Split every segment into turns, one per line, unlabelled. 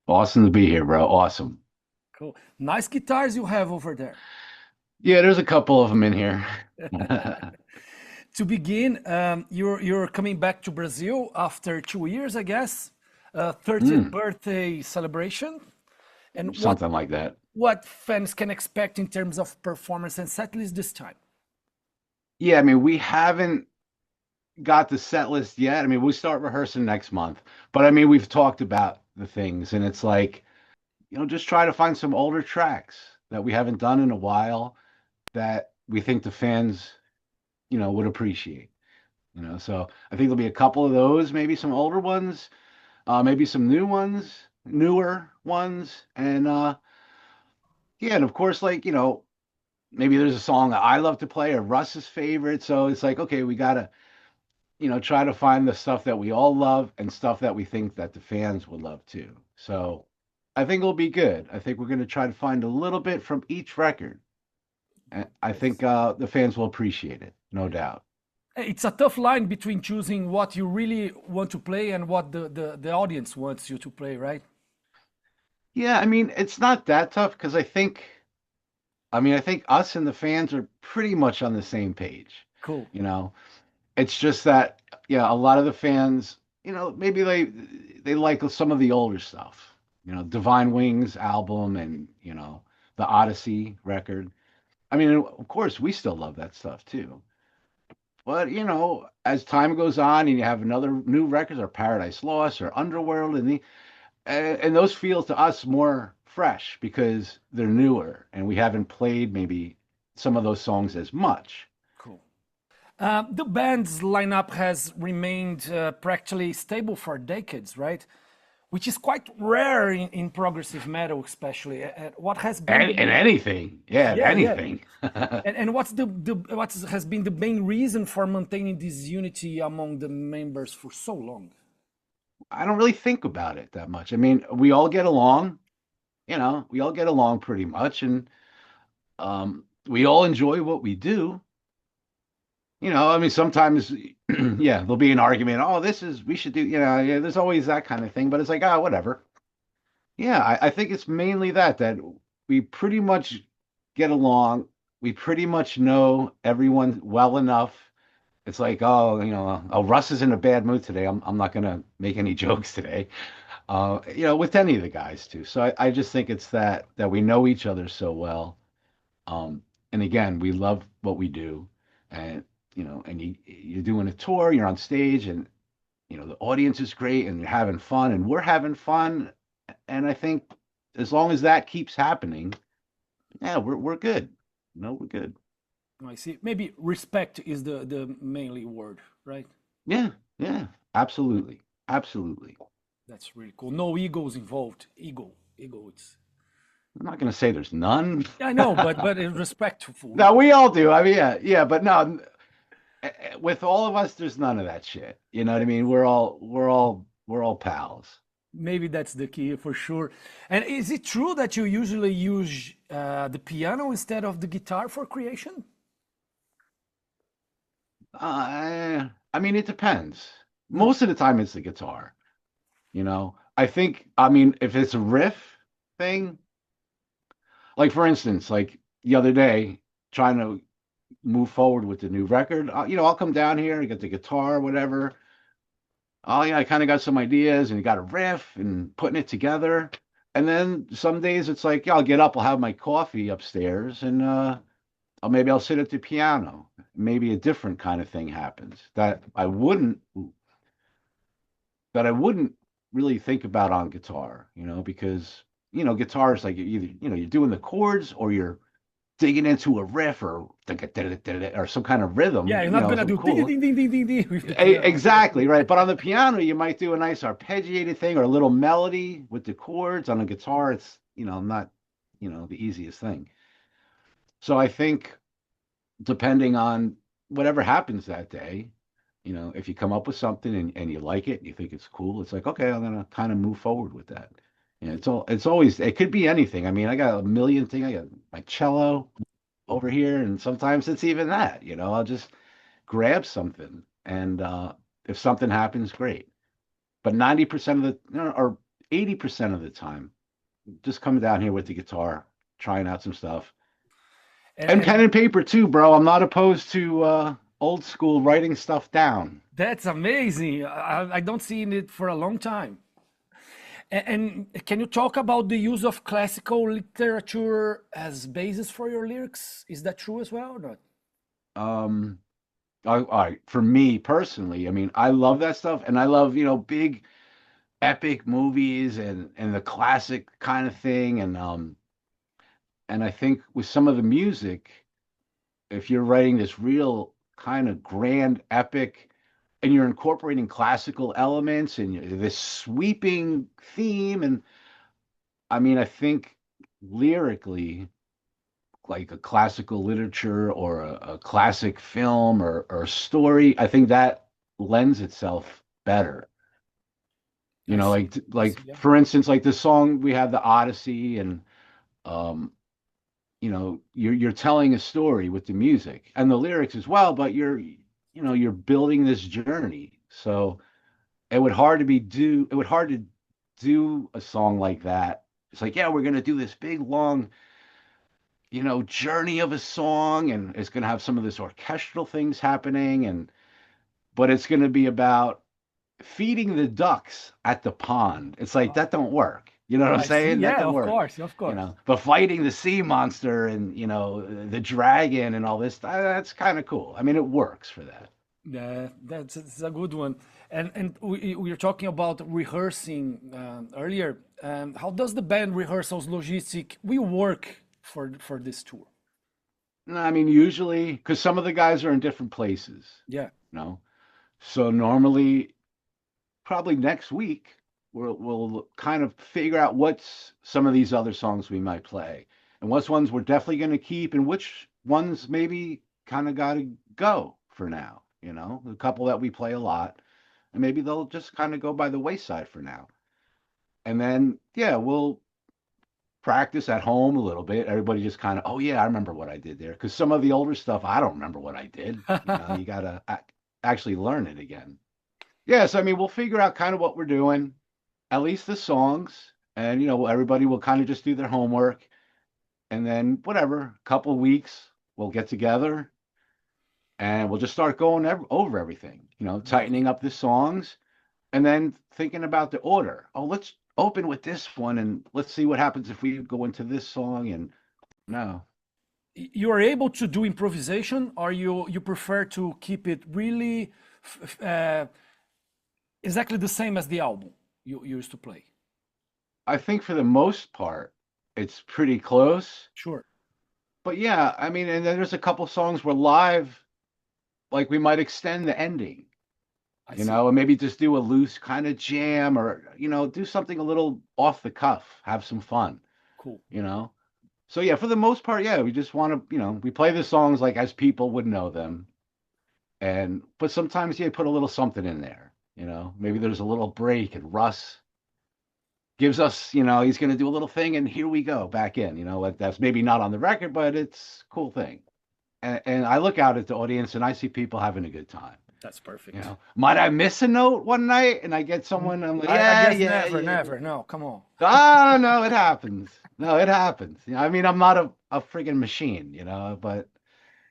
Awesome to be here, bro. Awesome.
Cool. Nice guitars you have over there.
Yeah, there's a couple of them in here.
To begin, you're coming back to Brazil after 2 years, I guess. 30th
Mm,
birthday celebration. And
something like that.
what fans can expect in terms of performance and setlist this time?
Yeah, I mean, we haven't got the set list yet. I mean, we start rehearsing next month, but I mean, we've talked about the things, and it's like, just try to find some older tracks that we haven't done in a while that we think the fans, would appreciate. So I think there'll be a couple of those, maybe some older ones, maybe some newer ones, and yeah, and of course, like, maybe there's a song that I love to play or Russ's favorite. So it's like, okay, we gotta, try to find the stuff that we all love and stuff that we think that the fans will love too. So I think it'll be good. I think we're gonna try to find a little bit from each record. And I think the fans will appreciate it, no doubt.
It's a tough line between choosing what you really want to play and what the audience wants you to play, right?
Yeah, I mean, it's not that tough because I think us and the fans are pretty much on the same page.
Cool.
You know, it's just that, yeah, a lot of the fans, maybe they like some of the older stuff. Divine Wings album and, the Odyssey record. I mean, of course, we still love that stuff too. But, as time goes on and you have another new records or Paradise Lost or Underworld and those feel to us more fresh because they're newer and we haven't played maybe some of those songs as much.
Cool. The band's lineup has remained practically stable for decades, right? Which is quite rare in progressive metal, especially. What has been
And
the
anything, yeah,
yeah, yeah.
anything.
And what's what has been the main reason for maintaining this unity among the members for so long?
I don't really think about it that much. I mean, we all get along, we all get along pretty much, and we all enjoy what we do. I mean, sometimes, yeah, there'll be an argument. Oh, we should do, yeah, there's always that kind of thing, but it's like, oh, whatever. Yeah, I think it's mainly that we pretty much get along. We pretty much know everyone well enough. It's like, oh, oh, Russ is in a bad mood today. I'm not gonna make any jokes today. With any of the guys too. So I just think it's that we know each other so well. And again, we love what we do, and and you're doing a tour, you're on stage, and the audience is great, and you're having fun, and we're having fun. And I think as long as that keeps happening, yeah, we're good. No, we're good.
I see. Maybe respect is the mainly word, right?
Yeah, yeah, absolutely, absolutely.
That's really cool. No egos involved. Ego. It's
I'm not gonna say there's none.
I know, but it's respectful.
No, we all do. I mean, yeah, yeah, but no, with all of us, there's none of that shit. You know what I mean? We're all pals.
Maybe that's the key for sure. And is it true that you usually use the piano instead of the guitar for creation?
I mean, it depends. Most of the time, it's the guitar. I think. I mean, if it's a riff thing, like for instance, like the other day, trying to move forward with the new record, I'll come down here and get the guitar, whatever. Oh yeah, I kind of got some ideas and got a riff and putting it together. And then some days it's like, yeah, I'll get up, I'll have my coffee upstairs, and maybe I'll sit at the piano. Maybe a different kind of thing happens that I wouldn't really think about on guitar, because guitar is like either you're doing the chords or you're digging into a riff or some kind of
Yeah,
rhythm,
you're not gonna
some
do ding
cool.
ding ding ding ding ding with the piano.
Exactly, right. But on the piano, you might do a nice arpeggiated thing or a little melody with the chords. On a guitar, it's, not, the easiest thing. So I think depending on whatever happens that day, if you come up with something and you like it and you think it's cool, it's like, okay, I'm gonna kind of move forward with that. It's always, it could be anything. I mean, I got a million things. I got my cello over here, and sometimes it's even that, I'll just grab something and if something happens, great. But 90% of the, or 80% of the time, just coming down here with the guitar, trying out some stuff. And pen
And
and paper too, bro. I'm not opposed to old school writing stuff down.
that's amazing. I don't see it for a long time. And can you talk about the use of classical literature as basis for your lyrics? Is that true as well or not?
Um, all right, for me personally, I mean, I love that stuff, and I love, big epic movies and the classic kind of thing, and I think with some of the music, if you're writing this real kind of grand epic and you're incorporating classical elements and this sweeping theme, and I mean, I think lyrically, like a classical literature or a classic film or a story, I think that lends itself better.
I see. I
Like
see. Yeah.
for instance, like the song we have, the Odyssey, and um, you're telling a story with the music and the lyrics as well, but you're building this journey. So it would hard to do a song like that. It's like, yeah, we're gonna do this big long, journey of a song, and it's gonna have some of this orchestral things happening, and but it's gonna be about feeding the ducks at the pond. It's like that don't work. You know what I'm
I see.
saying? That
Yeah,
don't
of
work.
course, of course.
But fighting the sea monster and the dragon and all this, that's kind of cool. I mean, it works for that.
Yeah, that's a good one. And we were talking about rehearsing earlier. How does the band rehearsals logistic we work for this tour?
No, I mean, usually, because some of the guys are in different places,
Yeah,
you know. So normally, probably next week, we'll kind of figure out what's some of these other songs we might play, and what's ones we're definitely going to keep, and which ones maybe kind of got to go for now. A couple that we play a lot, and maybe they'll just kind of go by the wayside for now. And then, yeah, we'll practice at home a little bit. Everybody just kind of, oh yeah, I remember what I did there. Because some of the older stuff, I don't remember what I did. You gotta actually learn it again. Yeah, so I mean, we'll figure out kind of what we're doing, at least the songs, and everybody will kind of just do their homework, and then whatever, a couple of weeks, we'll get together and we'll just start going over everything. Tightening up the songs, and then thinking about the order. Oh, let's open with this one, and let's see what happens if we go into this song. And no,
you are able to do improvisation, or you prefer to keep it really exactly the same as the album you used to play?
I think for the most part, it's pretty close.
Sure,
But yeah, I mean, and then there's a couple songs where live, like we might extend the ending,
I see.
and maybe just do a loose kind of jam, or do something a little off the cuff, have some fun,
Cool.
you know. So yeah, for the most part, yeah, we just want to, we play the songs like as people would know them, and but sometimes yeah, put a little something in there, maybe there's a little break, and Russ gives us, he's going to do a little thing, and here we go back in, like that's maybe not on the record, but it's a cool thing. And I look out at the audience and I see people having a good time.
That's perfect.
Might I miss a note one night and I get someone, I'm like,
I
yeah,
guess
yeah,
never,
yeah.
never. No, come on.
Ah, no, it happens. No, it happens. I mean, I'm not a friggin' machine, but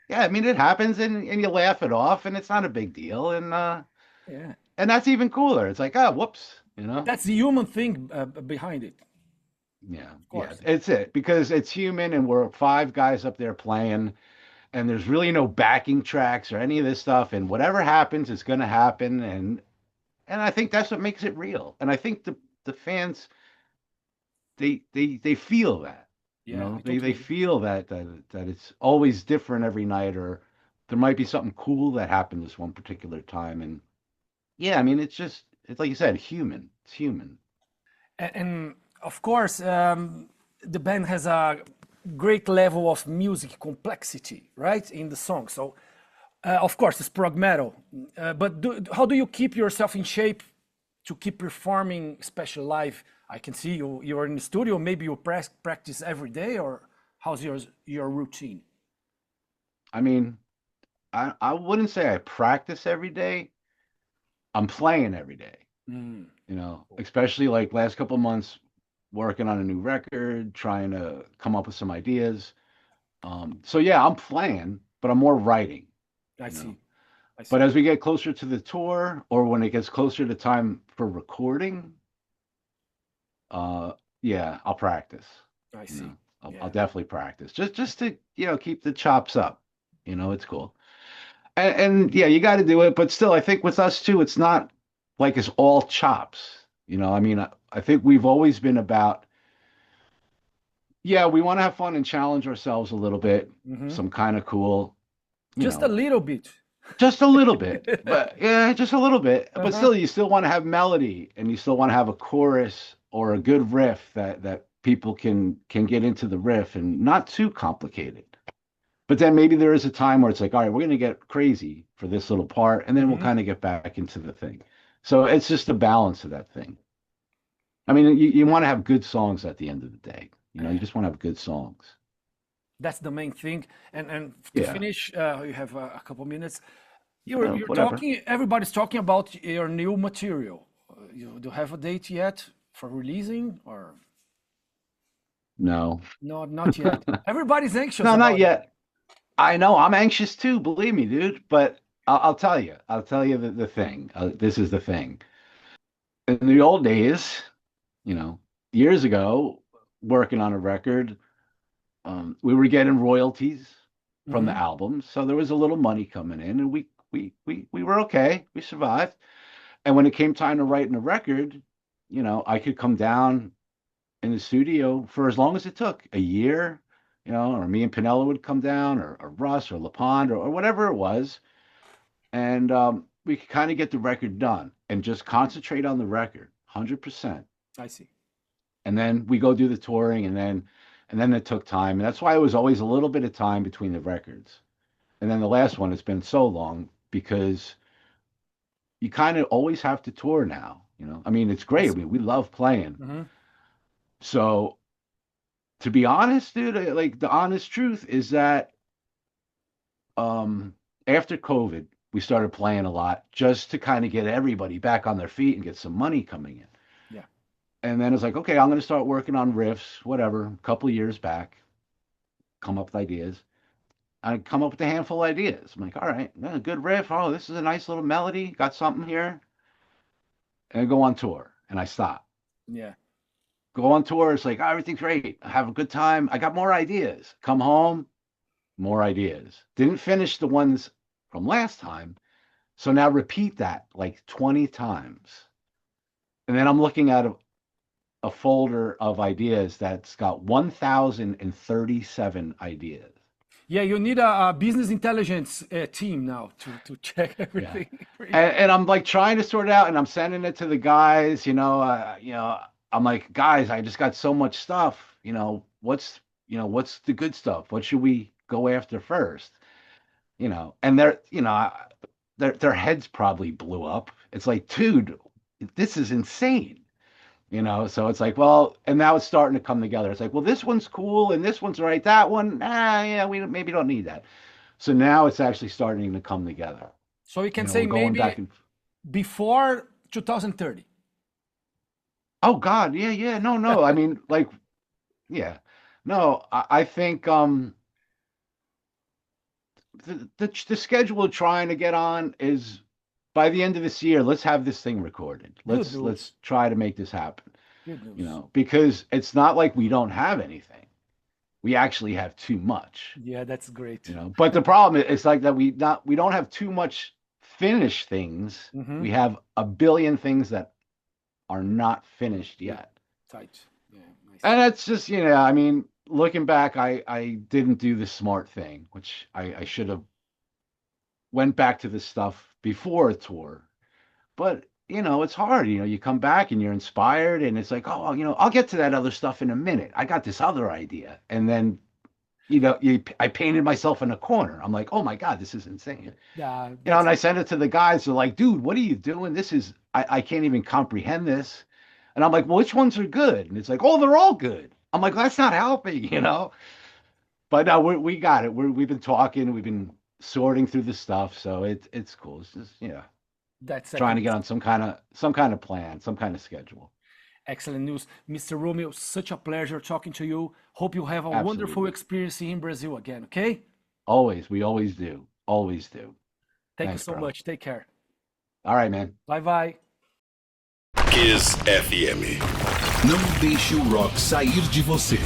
yeah, I mean, it happens, and you laugh it off, and it's not a big deal.
Yeah,
And that's even cooler. It's like, oh, whoops.
that's the human thing behind it,
Yeah,
of
yeah,
course.
it's it, because it's human, and we're five guys up there playing, and there's really no backing tracks or any of this stuff, and whatever happens is going to happen, and I think that's what makes it real. And I think the fans, they feel that.
Yeah, I
They
totally agree.
feel that it's always different every night, or there might be something cool that happened this one particular time. And yeah, I mean, it's like you said, human. It's human.
And of course, the band has a great level of music complexity, right, in the song. So, of course, it's prog metal. But how do you keep yourself in shape to keep performing, especially live? I can see you're in the studio. Maybe you practice every day, or how's your routine?
I mean, I wouldn't say I practice every day. I'm playing every day. especially like last couple of months working on a new record, trying to come up with some ideas. So yeah, I'm playing, but I'm more writing,
I
you know.
see. I
But
see.
as we get closer to the tour, or when it gets closer to time for recording, uh, yeah, I'll practice.
I
You know,
see.
I'll
Yeah.
definitely practice just to keep the chops up. It's cool. And yeah, you got to do it. But still, I think with us too, it's not like it's all chops. I mean, I think we've always been about, yeah, we want to have fun and challenge ourselves a little bit,
Hmm.
some kind of cool, you
Just a
know,
little bit.
just a little bit. But yeah, just a little bit. But
Uh-huh.
still, you still want to have melody and you still want to have a chorus or a good riff that people can get into the riff and not too complicated. But then maybe there is a time where it's like, all right, we're going to get crazy for this little part, and then we'll
Hmm.
kind of get back into the thing. So it's just a balance of that thing. I mean, you want to have good songs at the end of the day. You
Yeah.
just want to have good songs.
That's the main thing. And to
Yeah.
finish, you have a couple minutes. You're
Whatever.
talking. Everybody's talking about your new material. You do have a date yet for releasing, or
No.
no? Not yet. Everybody's anxious
No, not
about it.
yet. I know. I'm anxious too, believe me, dude. But I'll tell you. I'll tell you the thing. This is the thing. In the old days, you know, years ago, working on a record, we were getting royalties from the
Hmm.
albums, so there was a little money coming in, and we were okay. We survived. And when it came time to writing a record, I could come down in the studio for as long as it took, a year, or me and Pinella would come down, or Russ or LaPond or whatever it was, and we could kind of get the record done and just concentrate on the record, 100%.
I see.
And then we go do the touring, and then it took time, and that's why it was always a little bit of time between the records. And then the last one, it's been so long because you kind of always have to tour now. I mean, it's
I
great. I
see.
mean, we love playing.
Hmm.
So to be honest, dude, like the honest truth is that um after COVID, we started playing a lot just to kind of get everybody back on their feet and get some money coming in.
Yeah.
And then it's like, okay, I'm going to start working on riffs, whatever, a couple of years back, come up with ideas. I come up with a handful of ideas. I'm like, all right, yeah, good riff. Oh, this is a nice little melody. Got something here. And I go on tour and I stop.
Yeah.
Go on tour. It's like, oh, everything's great. I have a good time. I got more ideas. Come home, more ideas. Didn't finish the ones from last time. So now repeat that like 20 times. And then I'm looking at a folder of ideas that's got 1,037 ideas.
Yeah. You need a business intelligence team now to check
Yeah.
everything for you.
And I'm like trying to sort it out and I'm sending it to the guys, I'm like, guys, I just got so much stuff. What's the good stuff? What should we go after first? And their heads probably blew up. It's like, dude, this is insane. So it's like, well, and now it's starting to come together. It's like, well, this one's cool and this one's right. That one, yeah, we maybe don't need that. So now it's actually starting to come together.
So we can say
We're going
maybe
back and
before 2030.
oh God, yeah, yeah, no, no. I mean, like, yeah, no. I think the schedule we're trying to get on is by the end of this year. Let's have this thing recorded.
Good
Let's
news.
try to make this happen.
Good news.
Because it's not like we don't have anything. We actually have too much.
Yeah, that's great.
But the problem is, it's like that we don't have too much finished things.
Hmm.
We have a billion things that are not finished
Yeah,
yet.
tight. Yeah, nice.
And that's just, I mean, looking back, I didn't do the smart thing, which I should have went back to this stuff before a tour. But, it's hard. You come back and you're inspired and it's like, oh, I'll get to that other stuff in a minute. I got this other idea. And then, I painted myself in a corner. I'm like, oh my God, this is insane.
Yeah,
And
that's
I sent it to the guys. They're like, dude, what are you doing? I can't even comprehend this. And I'm like, well, which ones are good? And it's like, oh, they're all good. I'm like, well, that's not helping. But no, we got it. We've been talking. We've been sorting through the stuff. So it's cool. It's just, yeah.
That's
trying to get
excellent.
on some kind of plan, some kind of schedule.
Excellent news. Mr. Romeo, such a pleasure talking to you. Hope you have a wonderful
Absolutely.
experience in Brazil again, okay?
Always. We always do. Always do.
Thank you
Thanks,
so
bro.
much. Take care.
All right, man.
Bye bye.
Kiss FM. Não deixe o rock sair de você.